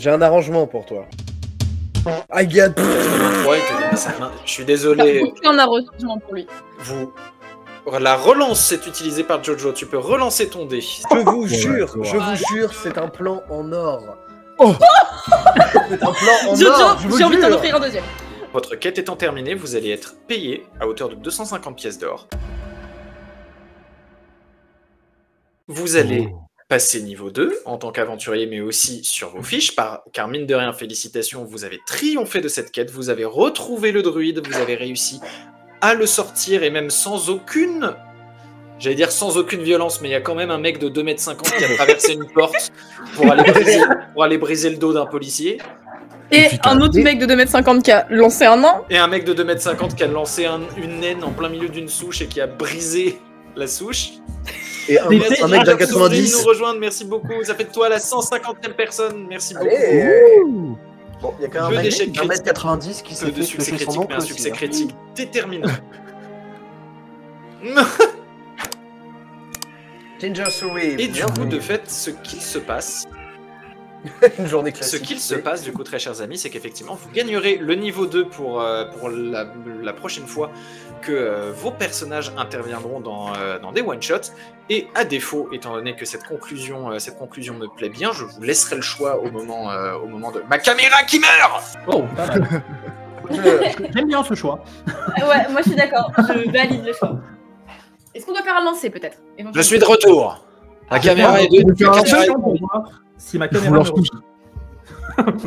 J'ai un arrangement pour toi. I got... Ouais, il te donne sa main. Je suis désolé. Aucun arrangement pour lui. Vous... La relance est utilisée par Jojo. Tu peux relancer ton dé. Je vous jure, c'est un plan en or. Oh. C'est un plan en or, Jojo, je vous j'ai envie d'en jure. offrir un deuxième. Votre quête étant terminée, vous allez être payé à hauteur de 250 pièces d'or. Vous allez passer niveau 2 en tant qu'aventurier, mais aussi sur vos fiches, car mine de rien, félicitations, vous avez triomphé de cette quête, vous avez retrouvé le druide, vous avez réussi à le sortir, et même sans aucune... J'allais dire sans aucune violence, mais il y a quand même un mec de 2,50 m qui a traversé une porte pour aller briser le dos d'un policier. Et un autre mec de 2,50 m qui a lancé un nain. Et un mec de 2,50 m qui a lancé une naine en plein milieu d'une souche et qui a brisé la souche. Et un mec d'un 90. nous rejoindre, merci beaucoup. Ça fait de toi la 150e personne. Merci beaucoup. Bon, il y a quand Jeu même d'échecs un mec 90 qui s'est de fait succès piocher son critique, oncle mais un aussi, succès hein. critique déterminant. Ginger Survey. Et du coup, de fait, ce qu'il se passe, Une journée classique. ce qu'il se passe, du coup, très chers amis, c'est qu'effectivement, vous gagnerez le niveau 2 pour la prochaine fois que vos personnages interviendront dans des one-shots. Et à défaut, étant donné que cette conclusion me plaît bien, je vous laisserai le choix au moment de ma caméra qui meurt. Oh, pas mal. J'aime bien ce choix. Ouais, moi je suis d'accord, je valide le choix. Est-ce qu'on doit faire un lancer peut-être? Je suis de retour. La caméra est Je vais faire un de... lancer pour voir si ma caméra me reçoit.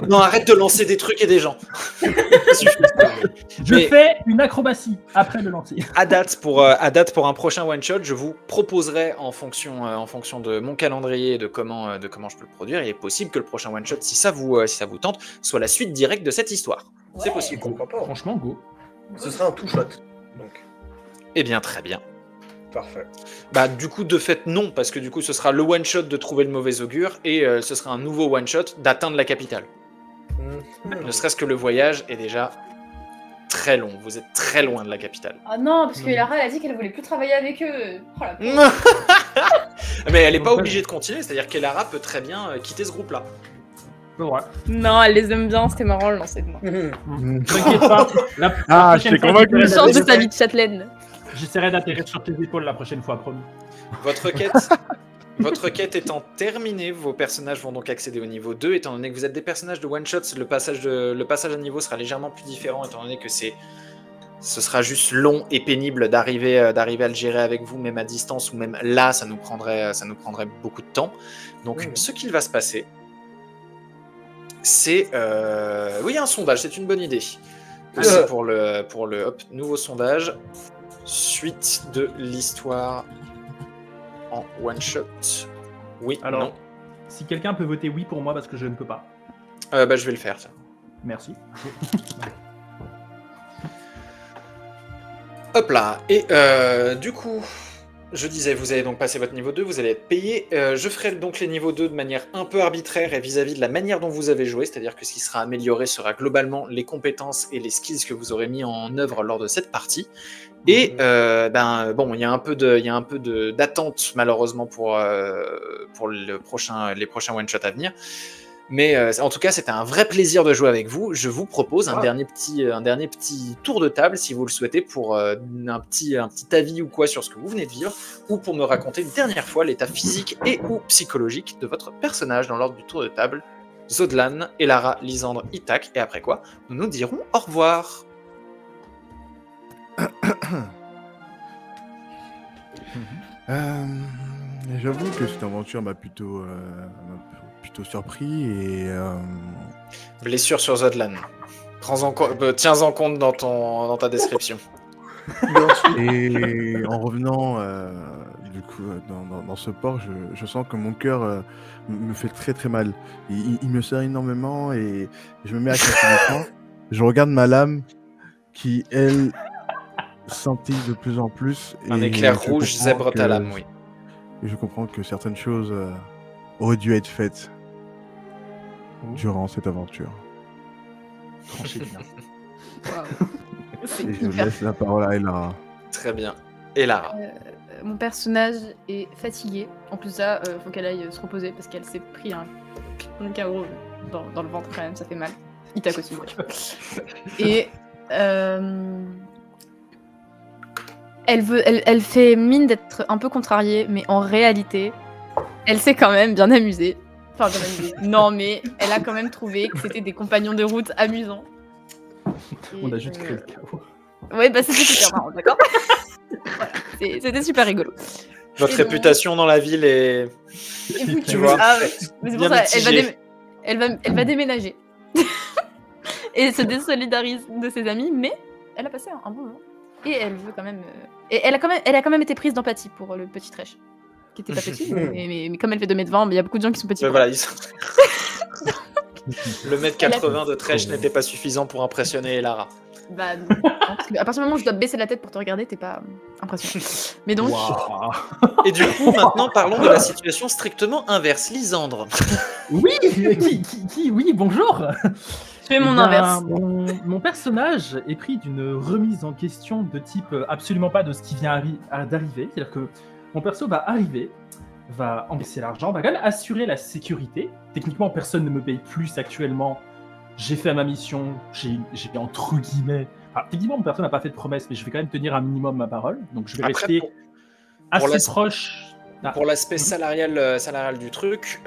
Non, arrête de lancer des trucs et des gens. Je fais une acrobatie après le lancer. À date pour un prochain one shot, je vous proposerai en fonction de mon calendrier et de comment je peux le produire. Il est possible que le prochain one shot, si ça vous tente, soit la suite directe de cette histoire. Ouais. C'est possible. Pourquoi pas. Franchement, go. Ce sera un two-shot. Donc, Eh bien, très bien. parfait. Bah, du coup, de fait, non, parce que du coup, ce sera le one shot de trouver le mauvais augure et ce sera un nouveau one shot d'atteindre la capitale. Ne serait-ce que le voyage est déjà très long. Vous êtes très loin de la capitale. Ah non, parce que Lara elle a dit qu'elle voulait plus travailler avec eux. Oh la pauvre. Mais elle n'est pas obligée de continuer, c'est-à-dire qu'Elara peut très bien quitter ce groupe-là. C'est vrai. Non, elle les aime bien, c'était marrant le lancer de moi. T'inquiète pas. Ah, je t'ai convaincu. Le sens de sa vie de châtelaine. J'essaierai d'atterrir sur tes épaules la prochaine fois, promis. Votre quête étant terminée, vos personnages vont donc accéder au niveau 2. Étant donné que vous êtes des personnages de one-shot, le passage à niveau sera légèrement plus différent, étant donné que ce sera juste long et pénible d'arriver à le gérer avec vous, même à distance, ou même là, ça nous prendrait beaucoup de temps. Donc, ce qu'il va se passer, c'est... oui, un sondage, c'est une bonne idée. Aussi pour le hop, nouveau sondage. Suite de l'histoire en one shot. Oui, Alors, non. si quelqu'un peut voter oui pour moi parce que je ne peux pas. Bah, je vais le faire, ça. Merci. Hop là. Et du coup, je disais, vous allez donc passer votre niveau 2, vous allez être payé. Je ferai donc les niveaux 2 de manière un peu arbitraire et vis-à-vis de la manière dont vous avez joué, c'est-à-dire que ce qui sera amélioré sera globalement les compétences et les skills que vous aurez mis en œuvre lors de cette partie. Et bon, il y a un peu d'attente malheureusement pour les prochains one-shots à venir. Mais en tout cas, c'était un vrai plaisir de jouer avec vous. Je vous propose un dernier petit tour de table, si vous le souhaitez, pour un petit avis ou quoi sur ce que vous venez de vivre, ou pour me raconter une dernière fois l'état physique et ou psychologique de votre personnage dans l'ordre du tour de table. Zodlan, Elara, Lysandre, Itak, et après quoi, nous nous dirons au revoir. J'avoue que cette aventure m'a plutôt surpris et Blessure sur Zodlan. Tiens-en compte dans ta description. et en revenant du coup dans ce port, je sens que mon cœur me fait très très mal. Il me serre énormément et je me mets à côté. Je regarde ma lame qui elle scintille de plus en plus. Un et éclair je rouge comprends zèbre ta que- lame, oui. Et je comprends que certaines choses auraient dû être faites durant cette aventure. Tranchez bien. Et je laisse la parole à Elara. Très bien. Elara. Mon personnage est fatigué. En plus de ça, faut qu'elle aille se reposer parce qu'elle s'est pris un KO dans le ventre quand même, ça fait mal. Itac aussi, ouais. Et elle fait mine d'être un peu contrariée, mais en réalité, elle s'est quand même bien amusée. Enfin, bien amusée. Non, mais elle a quand même trouvé que c'était des compagnons de route amusants. On a juste créé le chaos. Ouais, bah c'était super marrant, d'accord. Voilà, c'était super rigolo. Votre réputation dans la ville est... Tu vois. Ah, ouais. Mais c'est pour ça, elle va déménager. Et se désolidarise de ses amis, mais elle a passé un bon moment. Et elle veut quand même... Et elle a quand même été prise d'empathie pour le petit Trèche. Qui était pas petit, mais comme elle fait 2m20, il y a beaucoup de gens qui sont petits. Voilà, le 1m80 de Trèche n'était pas suffisant pour impressionner Lara. Bah non. À partir du moment où je dois baisser la tête pour te regarder, t'es pas impressionnant. Mais donc... Wow. Et du coup, maintenant, parlons de la situation strictement inverse. Lysandre. Oui, oui, bonjour. Je fais mon inverse. Mon personnage est pris d'une remise en question de type absolument pas de ce qui vient d'arriver. C'est-à-dire que mon perso va arriver, va encaisser l'argent, va quand même assurer la sécurité. Techniquement, personne ne me paye plus actuellement. J'ai fait ma mission, j'ai entre guillemets... Enfin, techniquement, mon perso n'a pas fait de promesse, mais je vais quand même tenir un minimum ma parole. Donc je vais rester assez proche... Pour l'aspect salarial du truc,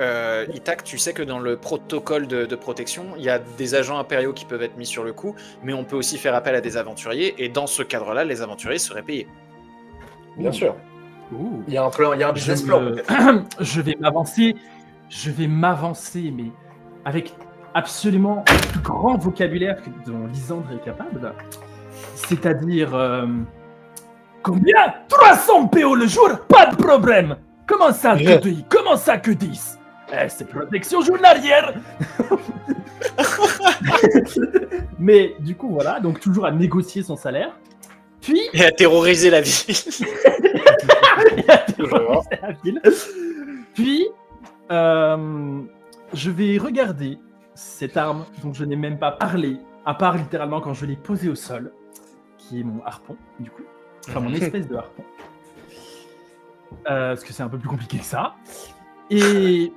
Itac, tu sais que dans le protocole de protection, il y a des agents impériaux qui peuvent être mis sur le coup, mais on peut aussi faire appel à des aventuriers, et dans ce cadre-là, les aventuriers seraient payés. Bien sûr. Ouh. Il y a un plan, il y a un business plan. Je vais m'avancer, mais avec absolument le plus grand vocabulaire dont Lysandre est capable. C'est-à-dire... Combien 300 PO le jour, pas de problème. Comment ça que 10 Comment ça que 10 c'est protection journalière. Mais du coup, voilà, donc toujours à négocier son salaire. Puis... Et à terroriser la ville. Puis, je vais regarder cette arme dont je n'ai même pas parlé, à part littéralement quand je l'ai posée au sol, qui est mon harpon, du coup. Enfin, mon espèce de harpon. Parce que c'est un peu plus compliqué que ça. Et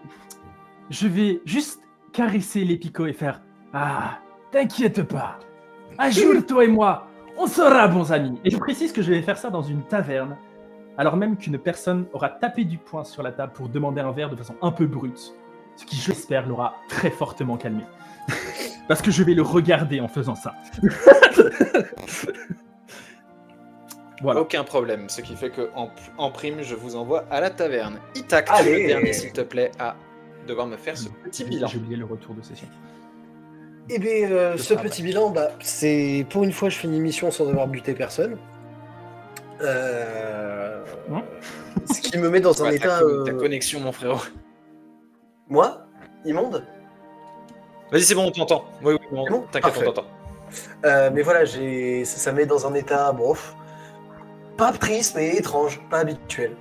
je vais juste caresser les picots et faire « Ah, t'inquiète pas. Un jour, toi et moi, on sera bons amis. » Et je précise que je vais faire ça dans une taverne, alors même qu'une personne aura tapé du poing sur la table pour demander un verre de façon un peu brute, ce qui, j'espère, l'aura très fortement calmé. Parce que je vais le regarder en faisant ça. Voilà. Aucun problème, ce qui fait que en prime, je vous envoie à la taverne. Itac, tu es le dernier, s'il te plaît, à devoir me faire ce petit bilan. J'ai oublié le retour de session. Eh bien, ce petit bilan, bah, c'est pour une fois, je finis une mission sans avoir buté personne. Ce qui me met dans un état... Ta connexion, mon frérot. Moi Immonde? Vas-y, c'est bon, on t'entend. Oui, bon, t'inquiète, on t'entend. Mais voilà, ça met dans un état, bon, pas triste, mais étrange, pas habituel.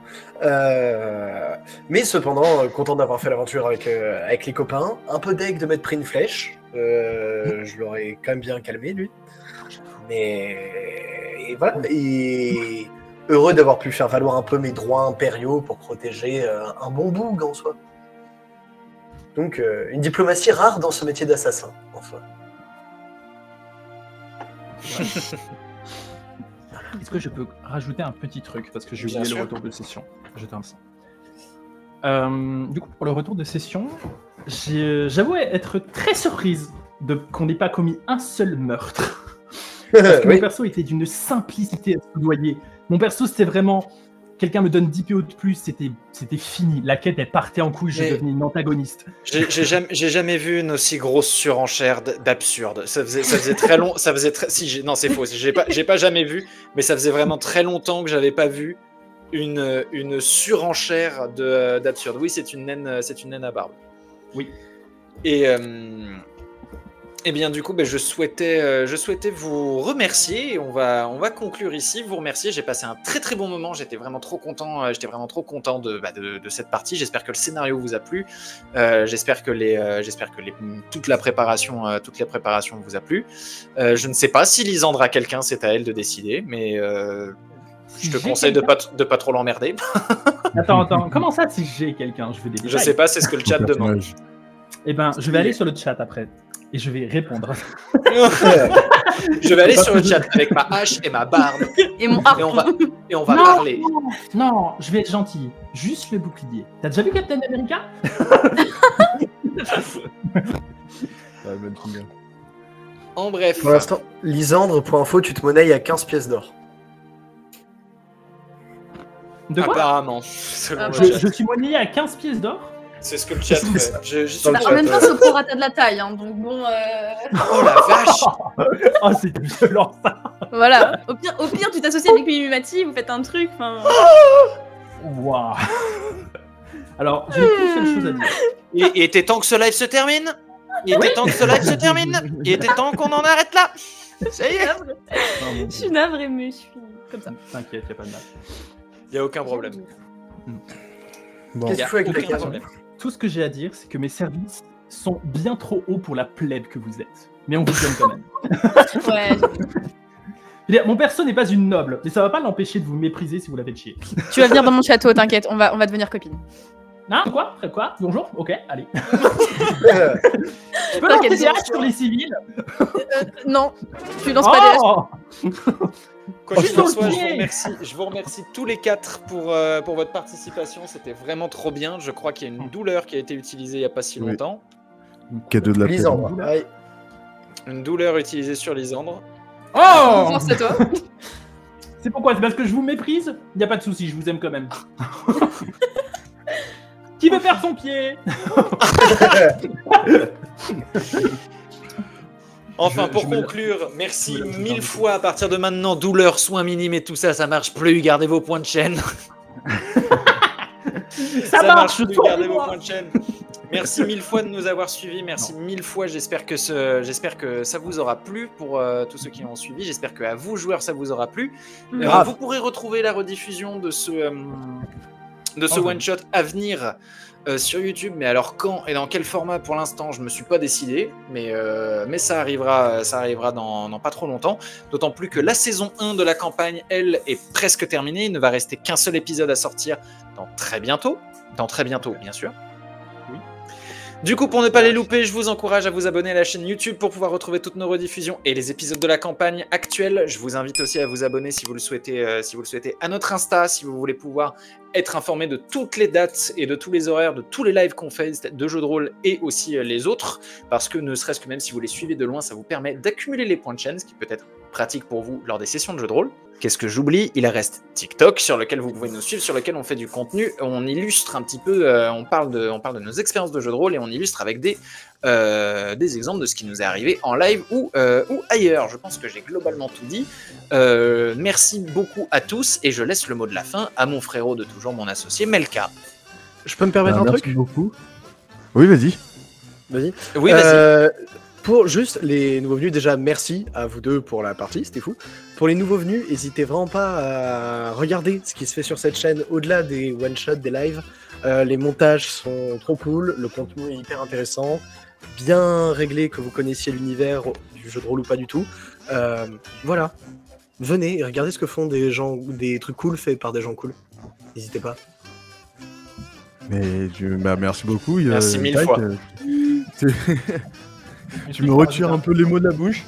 Mais cependant, content d'avoir fait l'aventure avec les copains. Un peu deg de m'être pris une flèche. Je l'aurais quand même bien calmé, lui. Mais et voilà. Et heureux d'avoir pu faire valoir un peu mes droits impériaux pour protéger un bon boug en soi. Donc, une diplomatie rare dans ce métier d'assassin, en soi. Est-ce que je peux rajouter un petit truc, parce que j'ai oublié le retour de session. Du coup, pour le retour de session, j'avoue être très surprise qu'on n'ait pas commis un seul meurtre. Parce que mon perso était d'une simplicité à soudoyer. Mon perso, c'était vraiment... Quelqu'un me donne 10 PO de plus, c'était fini. La quête, elle partait en couille, je devenais une antagoniste. J'ai jamais vu une aussi grosse surenchère d'absurde. Ça faisait très long. Non, c'est faux. J'ai pas jamais vu, mais ça faisait vraiment très longtemps que j'avais pas vu une surenchère d'absurde. Oui, c'est une naine à barbe. Oui. Et bien du coup, je souhaitais vous remercier. On va conclure ici. Vous remercier. J'ai passé un très très bon moment. J'étais vraiment trop content. De cette partie. J'espère que le scénario vous a plu. J'espère que toute la préparation vous a plu. Je ne sais pas si Lysandre a quelqu'un. C'est à elle de décider. Mais je te conseille de pas trop l'emmerder. Attends. Comment ça, si j'ai quelqu'un? Je veux des détails. Je sais pas. C'est ce que le chat demande. Eh ben, je vais aller sur le chat après et je vais répondre. Je vais aller sur le chat avec ma hache et ma barbe Et mon et harpon. on va Non. parler. Non, je vais être gentil. Juste le bouclier. T'as déjà vu Captain America? Ouais, bonne finale. En bref, Pour l'instant, Lisandre, pour info, tu te monnaies à 15 pièces d'or. De quoi? apparemment, selon Ah, le je, chat. je suis monnaie à 15 pièces d'or. C'est ce que le chat C'est fait. ça. Je suis Dans le le En chat. même temps, c'est au prorata de la taille, hein, donc bon. Oh la vache! Oh, c'est violent ça. Voilà. Au pire, tu t'associes avec Mimimati, vous faites un truc. Enfin. Waouh. Alors, j'ai qu'une seule chose à dire. Il était temps que ce live se termine. Il était temps que ce live se termine. Il était temps qu'on en arrête là. Ça y est. Je suis navrée, mais je suis comme ça. T'inquiète, y'a pas de mal. Il y a aucun problème. Bon, Qu'est-ce Y que a tu fais avec la aucun case problème. Tout ce que j'ai à dire, c'est que mes services sont bien trop hauts pour la plèbe que vous êtes. Mais on vous aime quand même. Ouais. Je veux dire, mon perso n'est pas une noble, mais ça va pas l'empêcher de vous mépriser si vous la faites chier. Tu vas venir dans mon château, t'inquiète, on va devenir copines. Hein? Quoi? Bonjour? Ok, allez. Euh, Je peux lancer T'inquiète, des haches sur les civils? Non, tu lances pas des haches. Oh. Quoi qu'il en Oh, soit, putain. je vous remercie tous les quatre pour votre participation. C'était vraiment trop bien. Je crois qu'il y a une douleur qui a été utilisée il n'y a pas si Oui. longtemps. cadeau de la paix. Lisandre. Aïe. Une douleur utilisée sur Lisandre. Oh. Force à toi. C'est pourquoi? C'est parce que je vous méprise? Y a pas de souci, je vous aime quand même. Qui veut faire son pied? Enfin, Je pour me la- conclure, merci je me la- 1000 fois à partir de maintenant. Douleur, soins minimes et tout ça, ça marche plus. Gardez vos points de chaîne. Ça marche, plus. toi et Gardez vos moi. points de chaîne. Merci 1000 fois de nous avoir suivis. Merci 1000 fois. J'espère que ça vous aura plu pour tous ceux qui ont suivi. J'espère que à vous joueurs ça vous aura plu. Grave. Vous pourrez retrouver la rediffusion de ce Oh, one shot à venir sur YouTube. Mais alors quand et dans quel format pour l'instant, je me suis pas décidé. Mais ça arrivera dans pas trop longtemps. D'autant plus que la saison 1 de la campagne, elle, est presque terminée. Il ne va rester qu'un seul épisode à sortir dans très bientôt, bien sûr. Du coup, pour ne pas les louper, je vous encourage à vous abonner à la chaîne YouTube pour pouvoir retrouver toutes nos rediffusions et les épisodes de la campagne actuelle. Je vous invite aussi à vous abonner si vous le souhaitez, à notre Insta, si vous voulez pouvoir être informé de toutes les dates et de tous les horaires, de tous les lives qu'on fait de jeux de rôle et aussi les autres, parce que ne serait-ce que même si vous les suivez de loin, ça vous permet d'accumuler les points de chaîne, ce qui peut être pratique pour vous lors des sessions de jeux de rôle. Qu'est-ce que j'oublie? Il reste TikTok, sur lequel vous pouvez nous suivre, sur lequel on fait du contenu, on illustre un petit peu, on parle de nos expériences de jeux de rôle et on illustre avec des exemples de ce qui nous est arrivé en live ou ailleurs. Je pense que j'ai globalement tout dit. Merci beaucoup à tous et je laisse le mot de la fin à mon frérot de toujours, mon associé Melka. Je peux me permettre un Merci truc? beaucoup. Oui, vas-y. Vas-y. Oui, vas-y. Pour juste les nouveaux venus, déjà merci à vous deux pour la partie, c'était fou. Pour les nouveaux venus, n'hésitez vraiment pas à regarder ce qui se fait sur cette chaîne au-delà des one-shots, des lives. Les montages sont trop cool, le contenu est hyper intéressant, bien réglé, que vous connaissiez l'univers du jeu de rôle ou pas du tout. Voilà, venez et regardez ce que font des gens, des trucs cool faits par des gens cool. N'hésitez pas. Mais merci beaucoup. Merci 1000 Taïk, fois. Tu me retires un peu les mots de la bouche.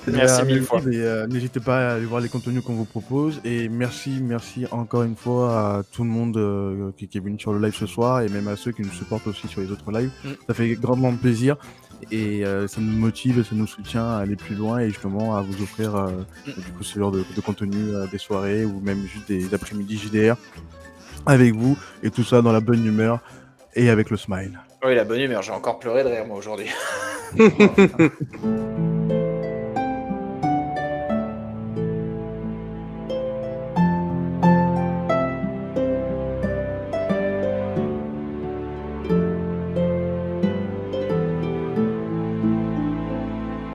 Merci Mais, 1000 fois. N'hésitez pas à aller voir les contenus qu'on vous propose. Et merci encore une fois à tout le monde qui est venu sur le live ce soir et même à ceux qui nous supportent aussi sur les autres lives. Ça fait grandement plaisir et ça nous motive, ça nous soutient à aller plus loin et justement à vous offrir du coup, ce genre de contenu, des soirées ou même juste des après-midi JDR avec vous et tout ça dans la bonne humeur et avec le smile. Oui, la bonne humeur, j'ai encore pleuré de rire moi aujourd'hui.